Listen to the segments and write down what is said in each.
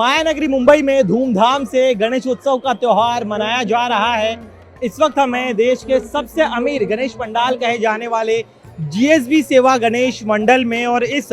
मायानगरी मुंबई में धूमधाम से गणेश उत्सव का त्योहार मनाया जा रहा है। इस वक्त हमें देश के सबसे अमीर गणेश पंडाल कहे जाने वाले जीएसबी सेवा गणेश मंडल में, और इस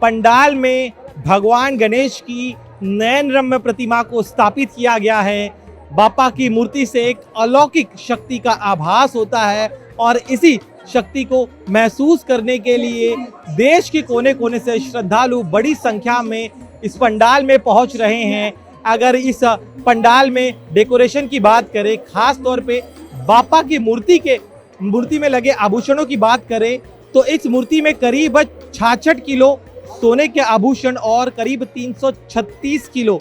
पंडाल में भगवान गणेश की नयनरम्य प्रतिमा को स्थापित किया गया है। बापा की मूर्ति से एक अलौकिक शक्ति का आभास होता है और इसी शक्ति को महसूस करने के लिए देश के कोने कोने से श्रद्धालु बड़ी संख्या में इस पंडाल में पहुंच रहे हैं। अगर इस पंडाल में डेकोरेशन की बात करें, खास तौर पे बापा की मूर्ति में लगे आभूषणों की बात करें, तो इस मूर्ति में करीब 66 किलो सोने के आभूषण और करीब 336 किलो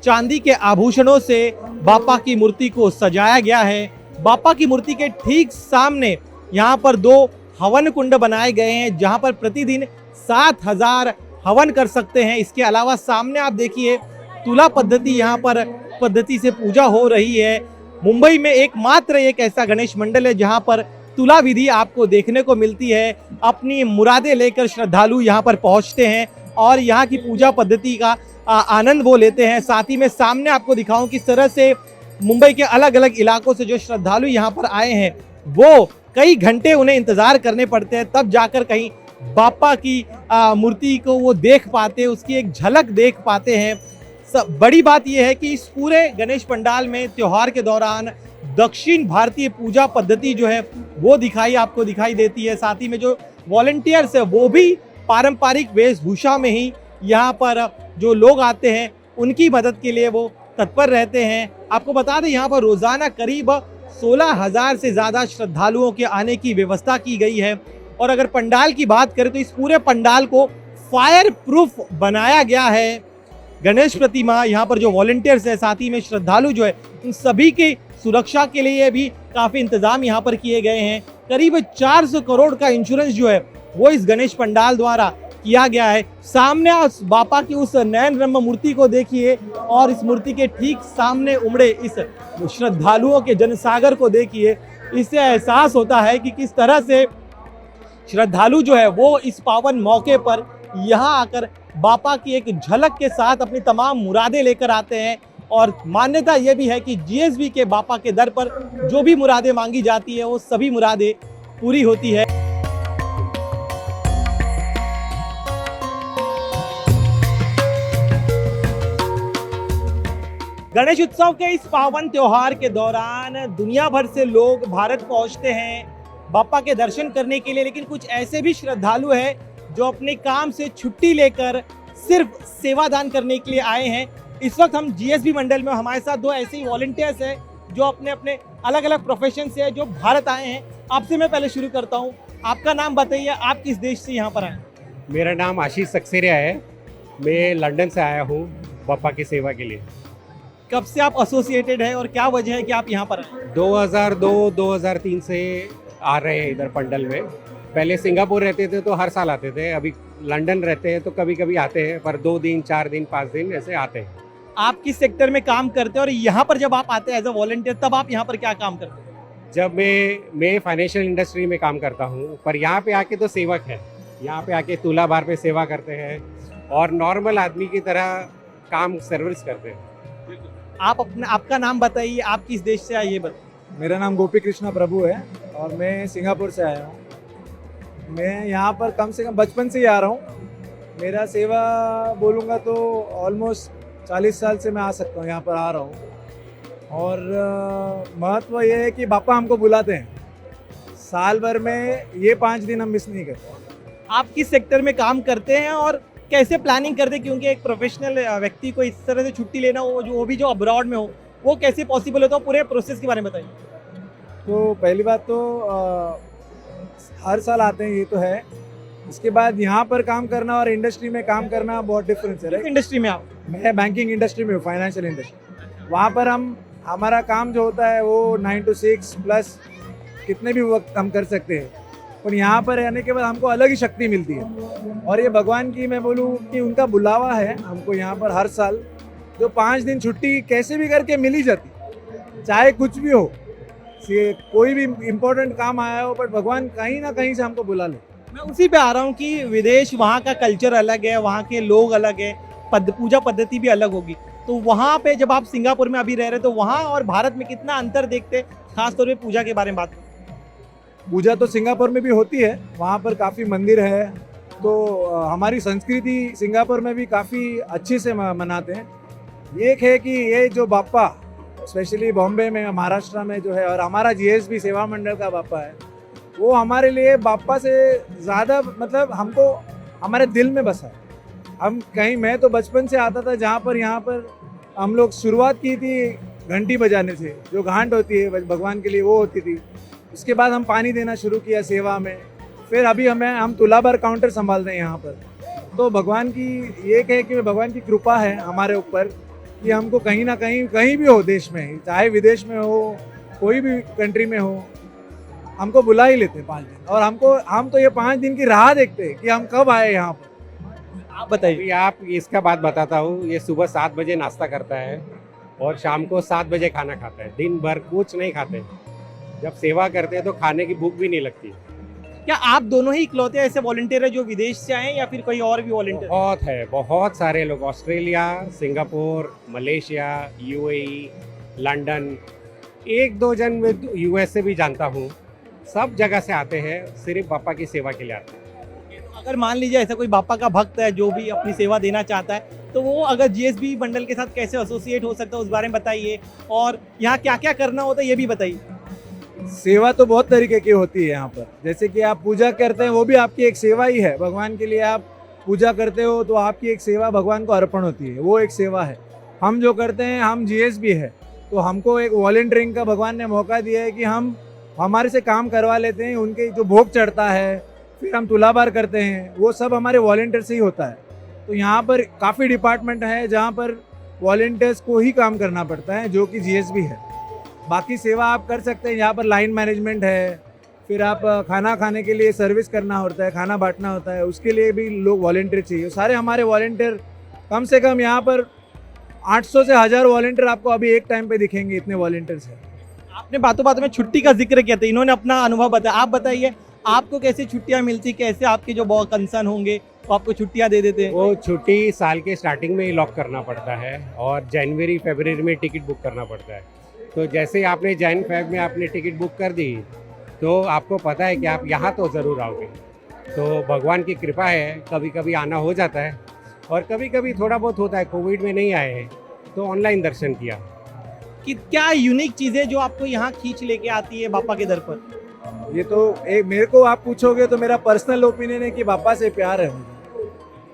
चांदी के आभूषणों से बापा की मूर्ति को सजाया गया है। बापा की मूर्ति के ठीक सामने यहाँ पर 2 हवन कुंड बनाए गए हैं, जहाँ पर प्रतिदिन 7000 हवन कर सकते हैं। इसके अलावा सामने आप देखिए तुला पद्धति, यहाँ पर पद्धति से पूजा हो रही है। मुंबई में एकमात्र एक ऐसा गणेश मंडल है जहाँ पर तुला विधि आपको देखने को मिलती है। अपनी मुरादें लेकर श्रद्धालु यहाँ पर पहुँचते हैं और यहाँ की पूजा पद्धति का आनंद वो लेते हैं। साथ ही में सामने आपको दिखाऊं किस तरह से मुंबई के अलग अलग इलाकों से जो श्रद्धालु यहाँ पर आए हैं, वो कई घंटे उन्हें इंतजार करने पड़ते हैं, तब जाकर कहीं बापा की मूर्ति को वो देख पाते, उसकी एक झलक देख पाते हैं। बड़ी बात यह है कि इस पूरे गणेश पंडाल में त्योहार के दौरान दक्षिण भारतीय पूजा पद्धति जो है वो आपको दिखाई देती है। साथ ही में जो वॉलंटियर्स है वो भी पारंपरिक वेशभूषा में ही यहाँ पर जो लोग आते हैं उनकी मदद के लिए वो तत्पर रहते हैं। आपको बता दें यहाँ पर रोजाना करीब 16,000 से ज़्यादा श्रद्धालुओं के आने की व्यवस्था की गई है। और अगर पंडाल की बात करें तो इस पूरे पंडाल को फायर प्रूफ बनाया गया है। गणेश प्रतिमा, यहाँ पर जो वॉलंटियर्स है, साथ ही में श्रद्धालु जो है, उन सभी की सुरक्षा के लिए भी काफ़ी इंतजाम यहाँ पर किए गए हैं। करीब 400 करोड़ का इंश्योरेंस जो है वो इस गणेश पंडाल द्वारा किया गया है। सामने बापा की उस नयनरम्य मूर्ति को देखिए और इस मूर्ति के ठीक सामने उमड़े इस श्रद्धालुओं के जनसागर को देखिए। इससे एहसास होता है कि किस तरह से श्रद्धालु जो है वो इस पावन मौके पर यहाँ आकर बापा की एक झलक के साथ अपनी तमाम मुरादें लेकर आते हैं। और मान्यता यह भी है कि जीएसबी के बापा के दर पर जो भी मुरादें मांगी जाती है वो सभी मुरादें पूरी होती है। गणेश उत्सव के इस पावन त्योहार के दौरान दुनिया भर से लोग भारत पहुंचते हैं बापा के दर्शन करने के लिए, लेकिन कुछ ऐसे भी श्रद्धालु हैं जो अपने काम से छुट्टी लेकर सिर्फ सेवादान करने के लिए आए हैं। इस वक्त हम जीएसबी मंडल में, हमारे साथ 2 ऐसे ही वॉलंटियर्स हैं जो अपने अपने अलग अलग प्रोफेशन से जो भारत आए हैं। आपसे मैं पहले शुरू करता हूँ, आपका नाम बताइए, आप किस देश से यहाँ पर आए? मेरा नाम आशीष सक्सेरिया है। मैं लंदन से आया हूँ बापा की सेवा के लिए। कब से आप एसोसिएटेड है और क्या वजह है कि आप यहाँ पर आए? 2002-2003 से आ रहे हैं इधर पंडल में। पहले सिंगापुर रहते थे तो हर साल आते थे, अभी लंदन रहते हैं तो कभी कभी आते हैं, पर 2 दिन 4 दिन 5 दिन ऐसे आते हैं। आप किस सेक्टर में काम करते हैं और यहाँ पर जब आप आते हैं एज अ वॉलंटियर, तब आप यहाँ पर क्या काम करते हैं? जब मैं फाइनेंशियल इंडस्ट्री में काम करता हूँ, पर यहाँ पे आके तो सेवक है। यहाँ पे आके तुला भार पे सेवा करते हैं और नॉर्मल आदमी की तरह काम सर्विस करते हैं। आपका नाम बताइए, आप किस देश से आए ये बताइए। मेरा नाम गोपी कृष्णा प्रभु है और मैं सिंगापुर से आया हूँ। मैं यहाँ पर कम से कम बचपन से ही आ रहा हूँ। मेरा सेवा बोलूँगा तो ऑलमोस्ट 40 साल से मैं आ सकता हूँ, यहाँ पर आ रहा हूँ। और महत्व ये है कि बापा हमको बुलाते हैं, साल भर में ये 5 दिन हम मिस नहीं करते। आप किस सेक्टर में काम करते हैं और कैसे प्लानिंग करते हैं, क्योंकि एक प्रोफेशनल व्यक्ति को इस तरह से छुट्टी लेना हो, वो भी जो अब्रॉड में हो, वो कैसे पॉसिबल होता है? पूरे प्रोसेस के बारे में बताइए। तो पहली बात तो हर साल आते हैं, ये तो है। इसके बाद यहाँ पर काम करना और इंडस्ट्री में काम करना बहुत डिफरेंस है। किस इंडस्ट्री में आप? मैं बैंकिंग इंडस्ट्री में हूँ, फाइनेंशियल इंडस्ट्री। वहाँ पर हमारा काम जो होता है वो 9 to 6 प्लस कितने भी वक्त हम कर सकते हैं, पर यहाँ पर रहने के बाद हमको अलग ही शक्ति मिलती है। और ये भगवान की, मैं बोलूँ कि उनका बुलावा है हमको यहाँ पर हर साल। जो 5 दिन छुट्टी कैसे भी करके मिल ही जाती, चाहे कुछ भी हो, कोई भी इम्पोर्टेंट काम आया हो, बट भगवान कहीं ना कहीं से हमको बुला ले। मैं उसी पे आ रहा हूँ कि विदेश, वहाँ का कल्चर अलग है, वहाँ के लोग अलग है, पूजा पद्धति भी अलग होगी। तो वहाँ पे जब आप सिंगापुर में अभी रह रहे तो वहाँ और भारत में कितना अंतर देखते, खासतौर पे पूजा के बारे में बात करें? पूजा तो सिंगापुर में भी होती है, वहाँ पर काफ़ी मंदिर है, तो हमारी संस्कृति सिंगापुर में भी काफ़ी अच्छे से मनाते हैं। एक है कि ये जो बाप्पा स्पेशली बॉम्बे में, महाराष्ट्र में जो है, और हमारा जीएसबी सेवा मंडल का बाप्पा है, वो हमारे लिए बाप्पा से ज़्यादा मतलब हमको हमारे दिल में बसा है। हम कहीं, मैं तो बचपन से आता था जहाँ पर यहाँ पर हम लोग शुरुआत की थी घंटी बजाने से, जो घंट होती है भगवान के लिए वो होती थी। उसके बाद हम पानी देना शुरू किया सेवा में, फिर अभी हम तुलाबार काउंटर संभाल रहे हैं यहाँ पर। तो भगवान की ये है कि भगवान की कृपा है हमारे ऊपर कि हमको कहीं ना कहीं, कहीं भी हो देश में, चाहे विदेश में हो, कोई भी कंट्री में हो, हमको बुला ही लेते 5 दिन। और हम तो ये 5 दिन की राह देखते हैं कि हम कब आए यहाँ पर। आप बताइए। अभी आप इसका बात बताता हूँ, ये सुबह 7 बजे नाश्ता करता है और शाम को 7 बजे खाना खाता है, दिन भर कुछ नहीं खाते। जब सेवा करते हैं तो खाने की भूख भी नहीं लगती। क्या आप दोनों ही इकलौते ऐसे वॉलंटियर है जो विदेश से आए हैं या फिर कोई और भी वॉलंटियर? बहुत है, बहुत सारे लोग, Australia, Singapore, Malaysia, UAE, London, 1-2 जन में यूएस से भी जानता हूँ। सब जगह से आते हैं, सिर्फ बापा की सेवा के लिए आते हैं। अगर मान लीजिए ऐसा कोई बापा का भक्त है जो भी अपनी सेवा देना चाहता है, तो वो अगर जीएसबी मंडल के साथ कैसे एसोसिएट हो सकता है, उस बारे में बताइए। और यहाँ क्या क्या करना होता है ये भी बताइए। सेवा तो बहुत तरीके की होती है यहाँ पर। जैसे कि आप पूजा करते हैं, वो भी आपकी एक सेवा ही है। भगवान के लिए आप पूजा करते हो तो आपकी एक सेवा भगवान को अर्पण होती है, वो एक सेवा है। हम जो करते हैं, हम जीएसबी है, तो हमको एक वॉलंटियरिंग का भगवान ने मौका दिया है कि हम हमारे से काम करवा लेते हैं। उनके जो भोग चढ़ता है, फिर हम तुलाबार करते हैं, वो सब हमारे वॉलंटियर से ही होता है। तो यहाँ पर काफ़ी डिपार्टमेंट है जहाँ पर वॉलंटियर्स को ही काम करना पड़ता है, जो कि जीएसबी है। बाकी सेवा आप कर सकते हैं, यहाँ पर लाइन मैनेजमेंट है, फिर आप खाना खाने के लिए सर्विस करना होता है, खाना बांटना होता है, उसके लिए भी लोग वॉलंटियर चाहिए। सारे हमारे वॉलंटियर कम से कम यहाँ पर 800 से 1000 वॉलंटियर आपको अभी एक टाइम पे दिखेंगे, इतने वॉलंटियर्स हैं। आपने बातों बातों में छुट्टी का जिक्र किया था, इन्होंने अपना अनुभव बताया। आप बताइए, आपको कैसे छुट्टियां मिलती, कैसे आपके जो बहुत कंसर्न होंगे वो आपको छुट्टियां दे देते हैं? वो छुट्टी साल के स्टार्टिंग में ही लॉक करना पड़ता है और जनवरी फरवरी में टिकट बुक करना पड़ता है। तो जैसे ही आपने जैन फेब में आपने टिकट बुक कर दी तो आपको पता है कि आप यहाँ तो ज़रूर आओगे। तो भगवान की कृपा है, कभी कभी आना हो जाता है और कभी कभी थोड़ा बहुत होता है। कोविड में नहीं आए हैं तो ऑनलाइन दर्शन किया। कि क्या यूनिक चीजें जो आपको यहाँ खींच लेके आती है बापा के दर पर? ये तो एक मेरे को आप पूछोगे तो मेरा पर्सनल ओपिनियन है कि बापा से प्यार है मुझे।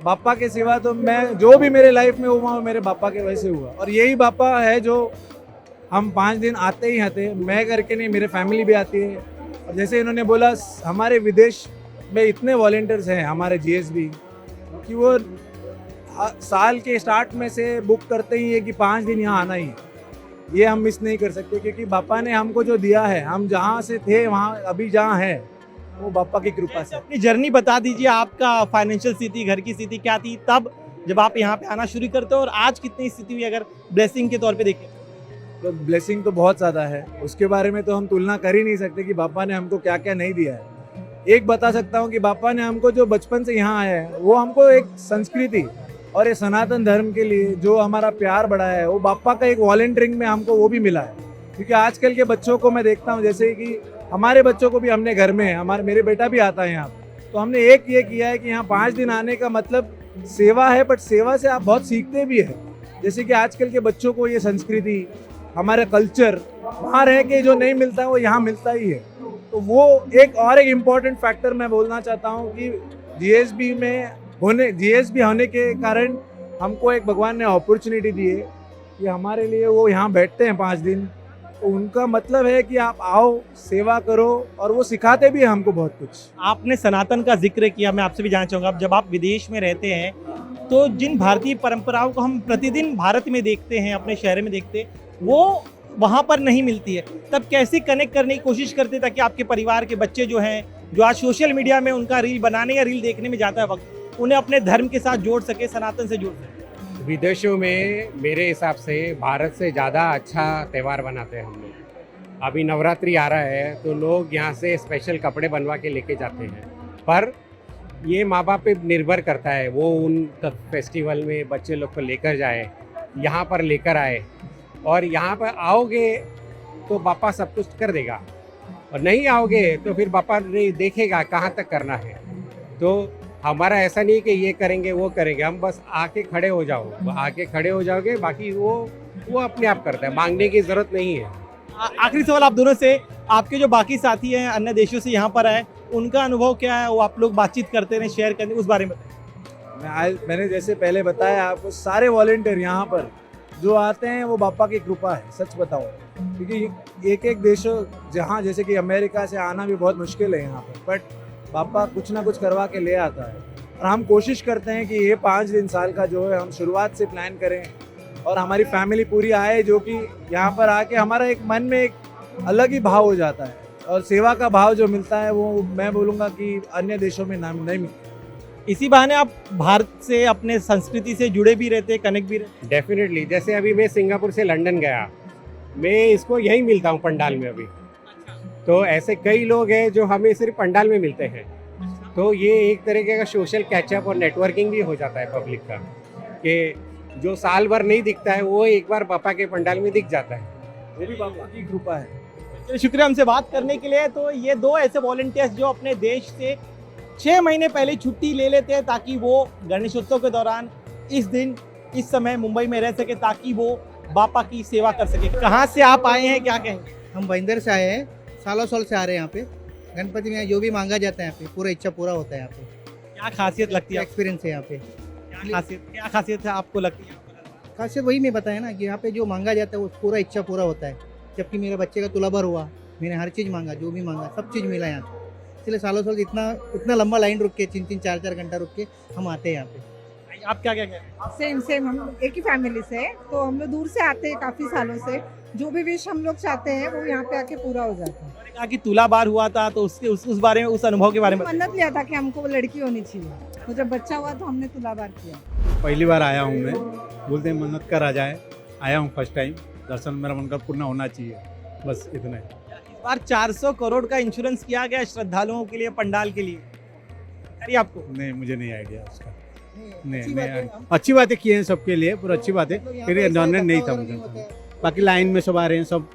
बापा के सिवा तो मैं जो भी मेरे लाइफ में हुआ मेरे बापा के वजह से हुआ, और यही बापा है जो हम 5 दिन आते ही आते हैं। मैं करके नहीं, मेरे फैमिली भी आती है। और जैसे इन्होंने बोला, हमारे विदेश में इतने वॉलंटियर्स हैं हमारे जीएसबी कि वो साल के स्टार्ट में से बुक करते ही है कि 5 दिन यहाँ आना ही है। ये हम मिस नहीं कर सकते, क्योंकि बापा ने हमको जो दिया है, हम जहाँ से थे वहाँ अभी जहाँ है, वो बापा की कृपा से। अपनी जर्नी बता दीजिए, आपका फाइनेंशियल स्थिति, घर की स्थिति क्या थी तब जब आप यहाँ पे आना शुरू करते हो, और आज कितनी स्थिति हुई अगर ब्लेसिंग के तौर पे देखें? तो ब्लेसिंग तो बहुत ज़्यादा है, उसके बारे में तो हम तुलना कर ही नहीं सकते कि बापा ने हमको क्या क्या नहीं दिया है। एक बता सकता हूँ कि बापा ने हमको जो बचपन से यहाँ आया है, वो हमको एक संस्कृति और ये सनातन धर्म के लिए जो हमारा प्यार बढ़ा है, वो बापा का एक वॉलंटियरिंग में हमको वो भी मिला है। क्योंकि आजकल के बच्चों को मैं देखता हूँ, जैसे कि हमारे बच्चों को भी हमने घर में, मेरे बेटा भी आता है यहाँ, तो हमने एक ये किया है कि यहाँ 5 दिन आने का मतलब सेवा है, बट सेवा से आप बहुत सीखते भी है। जैसे कि आजकल के बच्चों को ये संस्कृति, हमारा कल्चर वहाँ रह के जो नहीं मिलता है वो यहाँ मिलता ही है। तो वो एक और एक इम्पॉर्टेंट फैक्टर मैं बोलना चाहता हूँ कि जीएसबी होने के कारण हमको एक भगवान ने अपॉर्चुनिटी दी है कि हमारे लिए वो यहाँ बैठते हैं 5 दिन। तो उनका मतलब है कि आप आओ, सेवा करो, और वो सिखाते भी हैं हमको बहुत कुछ। आपने सनातन का जिक्र किया, मैं आपसे भी जानना चाहूँगा, जब आप विदेश में रहते हैं तो जिन भारतीय परंपराओं को हम प्रतिदिन भारत में देखते हैं, अपने शहर में देखते हैं, वो वहाँ पर नहीं मिलती है। तब कैसे कनेक्ट करने की कोशिश करते ताकि आपके परिवार के बच्चे जो हैं, जो आज सोशल मीडिया में उनका रील बनाने या रील देखने में जाता है वक्त, उन्हें अपने धर्म के साथ जोड़ सके, सनातन से जोड़ सके? विदेशों में मेरे हिसाब से भारत से ज़्यादा अच्छा त्यौहार बनाते हैं हम लोग। अभी नवरात्रि आ रहा है तो लोग यहाँ से स्पेशल कपड़े बनवा के लेके जाते हैं, पर ये माँ बाप पे निर्भर करता है, वो उन फेस्टिवल में बच्चे लोग को लेकर जाए। यहाँ पर लेकर आए और यहाँ पर आओगे तो बापा सब कुछ कर देगा, और नहीं आओगे तो फिर बापा नहीं देखेगा कहाँ तक करना है। तो हमारा ऐसा नहीं कि ये करेंगे वो करेंगे, हम बस आके खड़े हो जाओ, आके खड़े हो जाओगे, बाकी वो अपने आप करता है, मांगने की ज़रूरत नहीं है। आखिरी सवाल आप दोनों से, आपके जो बाकी साथी हैं अन्य देशों से यहाँ पर आए, उनका अनुभव क्या है? वो आप लोग बातचीत करते हैं, शेयर करते हैं, उस बारे में बताएं। मैंने जैसे पहले बताया आपको, सारे वॉलेंटियर यहाँ पर जो आते हैं वो बापा की कृपा है, सच बताओ। क्योंकि एक एक देशों जहाँ जैसे कि अमेरिका से आना भी बहुत मुश्किल है यहाँ पर, बट बापा कुछ ना कुछ करवा के ले आता है। और हम कोशिश करते हैं कि ये 5 दिन साल का जो है हम शुरुआत से प्लान करें और हमारी फैमिली पूरी आए, जो कि यहाँ पर आके हमारा एक मन में एक अलग ही भाव हो जाता है, और सेवा का भाव जो मिलता है वो मैं बोलूँगा कि अन्य देशों में नहीं मिलता। इसी बहाने आप भारत से, अपने संस्कृति से जुड़े भी रहते, कनेक्ट भी रहते। डेफिनेटली, जैसे अभी मैं सिंगापुर से लंदन गया, मैं इसको यहीं मिलता हूँ पंडाल में अभी। तो ऐसे कई लोग हैं जो हमें सिर्फ पंडाल में मिलते हैं। तो ये एक तरीके का सोशल कैचअप और नेटवर्किंग भी हो जाता है पब्लिक का, कि जो साल भर नहीं दिखता है वो एक बार पापा के पंडाल में दिख जाता है। वो भी बापा की कृपा है। चलिए, शुक्रिया हमसे बात करने के लिए। तो ये 2 ऐसे वॉलंटियर्स जो अपने देश से 6 महीने पहले छुट्टी ले लेते हैं ताकि वो गणेशोत्सव के दौरान इस दिन इस समय मुंबई में रह सके, ताकि वो बापा की सेवा कर सके। कहाँ से आप आए हैं, क्या कहेंगे? हम भाईंदर से आए हैं, सालों साल से आ रहे हैं यहाँ पे। गणपति में जो भी मांगा जाता है यहाँ पे पूरा इच्छा पूरा होता है यहाँ पे। क्या खासियत लगती है? एक्सपीरियंस है यहाँ पे। क्या खासियत है आपको लगती है? खासियत वही मैं बताया ना कि यहाँ पे जो मांगा जाता है वो पूरा इच्छा पूरा होता है। जबकि मेरे बच्चे का तुला भर हुआ, मैंने हर चीज़ मांगा, जो भी मांगा सब चीज़ मिला यहाँ पे। इसलिए सालों साल इतना लंबा लाइन रुक के 3-3 4-4 घंटा रुक के हम आते हैं यहाँ पे। आप क्या क्या कह रहे हैं? सेम हम एक ही फैमिली से हैं, तो हम लोग दूर से आते हैं काफ़ी सालों से। जो भी विश हम लोग चाहते हैं वो यहाँ पे आके पूरा हो जाता है। मैंने कहा कि तुला बार हुआ था, तो उसके उस बारे में, उस अनुभव के बारे में मन्नत लिया था कि हमको वो लड़की होनी चाहिए, तो जब बच्चा हुआ तो हमने तुला बार किया। पहली बार आया हूँ मैं, बोलते हैं मन्नत कर आ जाए। आया हूँ फर्स्ट टाइम, दर्शन मेरा मन का पूर्ण होना चाहिए, बस इतना ही। इस बार 400 करोड़ का इंश्योरेंस किया गया श्रद्धालुओं के लिए, पंडाल के लिए। अरे आपको नहीं, मुझे नहीं आइडिया उसका। अच्छी बात है। अच्छी बातें की हैं सबके लिए, पूरा अच्छी बात है। फिर नॉन नहीं था मुझे। बाकी लाइन में सब आ रहे हैं, सब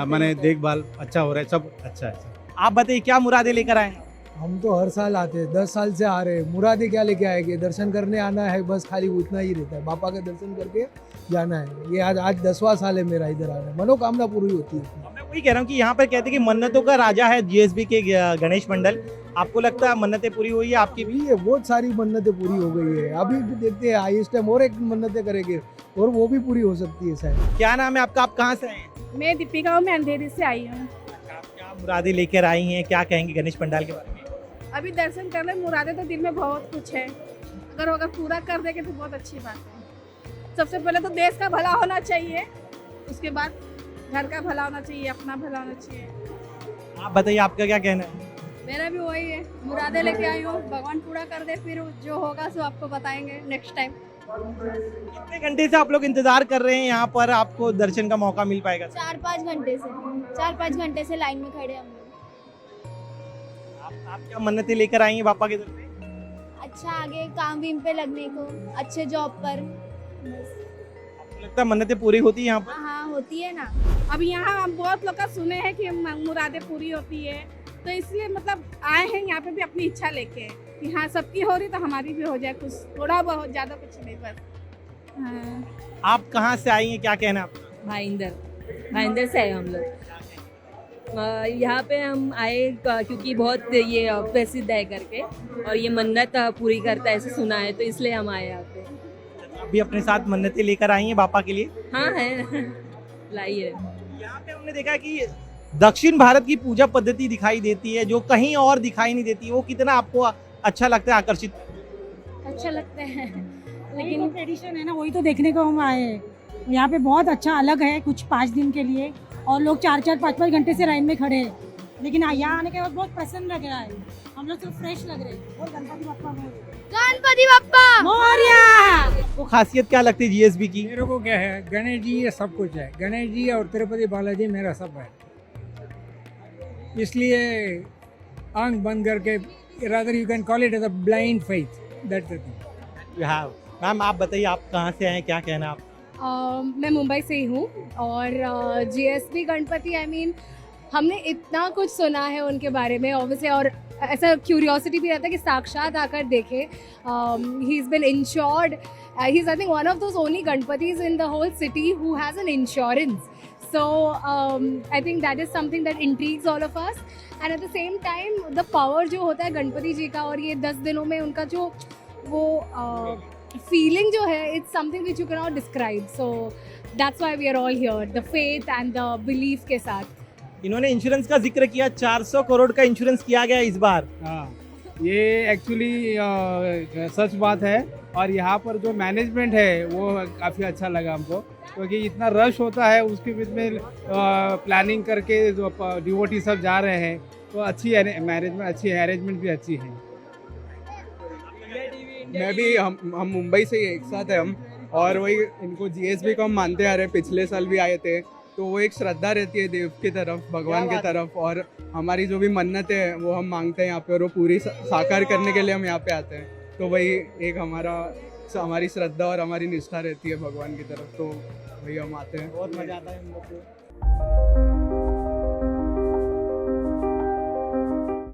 मैंने देखभाल अच्छा हो रहा है, सब अच्छा है। आप बताइए, क्या मुरादे लेकर आए हैं? हम तो हर साल आते हैं, 10 साल से आ रहे हैं। मुरादे क्या लेके आएंगे? दर्शन करने आना है, बस खाली उतना ही रहता है। बापा का दर्शन करके जाना है। ये आज 10वां साल है मेरा इधर आना। मनोकामना पूरी होती है। मैं वही कह रहा हूँ कि यहाँ पर कहते हैं कि मन्नतों का राजा है जीएसबी के गणेश मंडल। आपको लगता है मन्नतें पूरी हुई है आपकी भी? ये बहुत सारी मन्नतें पूरी हो गई है। अभी भी देखते हैं इस टाइम और एक मन्नतें करेंगे और वो भी पूरी हो सकती है शायद। क्या नाम है आपका? आप कहाँ से आए हैं? मैं दीपिका हूँ, मैं अंधेरी से आई हूँ। आप क्या मुरादे लेकर आई हैं, क्या कहेंगे गणेश पंडाल के बारे में? अभी दर्शन करने मुरादे तो दिल में बहुत कुछ है, अगर पूरा कर देंगे तो बहुत अच्छी बात है। सबसे पहले तो देश का भला होना चाहिए, उसके बाद घर का भला होना चाहिए, अपना भला होना चाहिए। आप बताइए, आपका क्या कहना है? मेरा भी वही है, मुरादे लेके आई हूँ, भगवान पूरा कर दे, फिर जो होगा सो आपको बताएंगे नेक्स्ट टाइम। कितने घंटे से आप लोग इंतजार कर रहे हैं यहाँ पर? आपको दर्शन का मौका मिल पाएगा? 4-5 घंटे से लाइन में खड़े हम लोग। आप क्या मन्नतें लेकर आई हैं पापा के दर पे? अच्छा, आगे काम वीम पे लगने को, अच्छे जॉब पर। आपको लगता है मन्नतें पूरी होती है यहाँ पर? हाँ, होती है ना। अब यहाँ हम बहुत लोग का सुने हैं कि मुरादे पूरी होती है, तो इसलिए मतलब आए हैं यहाँ पे भी अपनी इच्छा लेके कि हाँ सबकी हो रही तो हमारी भी हो जाए, कुछ थोड़ा बहुत, ज़्यादा कुछ नहीं, बस। हाँ। आप कहाँ से आई हैं, क्या कहना है आपका? भाईंदर से आए हम लोग। यहाँ पे हम आए क्योंकि बहुत ये प्रसिद्ध है करके, और ये मन्नत पूरी करता है ऐसे सुना है, तो इसलिए हम आए यहाँ पे। आप भी अपने साथ मन्नतें लेकर आई हैं पापा के लिए? हाँ है लाई है। यहाँ पे हमने देखा कि दक्षिण भारत की पूजा पद्धति दिखाई देती है जो कहीं और दिखाई नहीं देती। वो कितना आपको अच्छा लगता है, आकर्षित? अच्छा लगता है, लेकिन ट्रेडिशन है ना, वही तो देखने को हम आए हैं। यहाँ पे बहुत अच्छा अलग है कुछ 5 दिन के लिए, और लोग 4-4 5-5 घंटे से लाइन में खड़े हैं, लेकिन यहाँ आने के बाद बहुत प्रसन्न लग रहा है। हम लोग तो फ्रेश लग रहे हैं। और गणपति बप्पा मोरया। वो खासियत क्या लगती है जीएसबी की? मेरे को क्या है, गणेश जी ये सब कुछ है। गणेश जी और तिरुपति बालाजी मेरा सब है, इसलिए आंख बंद करके, rather you can call it as a blind faith, that's the thing. Ma'am आप बताइए, आप कहाँ से आए, क्या कहना है आप? मैं मुंबई से ही हूँ और जीएसबी गणपति आई मीन हमने इतना कुछ सुना है उनके बारे में ऑब्वियसली, और ऐसा क्यूरियोसिटी भी रहता है कि साक्षात आकर देखें. He is been insured. He is I think one of those only गणपतिज in the whole city who has an insurance. So I think that is something that intrigues all of us, and at the same time the power जो होता है गणपति जी का, और ये 10 दिनों में उनका जो वो feeling जो है, it's something which you cannot describe. So that's why we are all here, the faith and the belief के साथ. इन्होंने इंश्योरेंस का जिक्र किया, 400 करोड़ का इंश्योरेंस किया गया इस बार. हाँ, ये एक्चुअली सच बात है. और यहाँ पर जो मैनेजमेंट है वो काफ़ी अच्छा लगा हमको, क्योंकि इतना रश होता है उसके बीच में प्लानिंग करके जो डिवोटी सब जा रहे हैं, तो अच्छी मैनेजमेंट, अच्छी अरेंजमेंट भी अच्छी है. मैं भी हम मुंबई से ही एक साथ है हम, और वही इनको जीएसबी को हम मानते आ रहे हैं. पिछले साल भी आए थे, तो वो एक श्रद्धा रहती है देव की तरफ, भगवान की तरफ, और हमारी जो भी मन्नत है वो हम मांगते हैं यहाँ पे, और वो पूरी साकार करने के लिए हम यहाँ पे आते हैं. तो वही एक हमारी श्रद्धा और हमारी निष्ठा रहती है भगवान की तरफ, तो वही हम आते हैं. बहुत मजा आता है हम लोग को.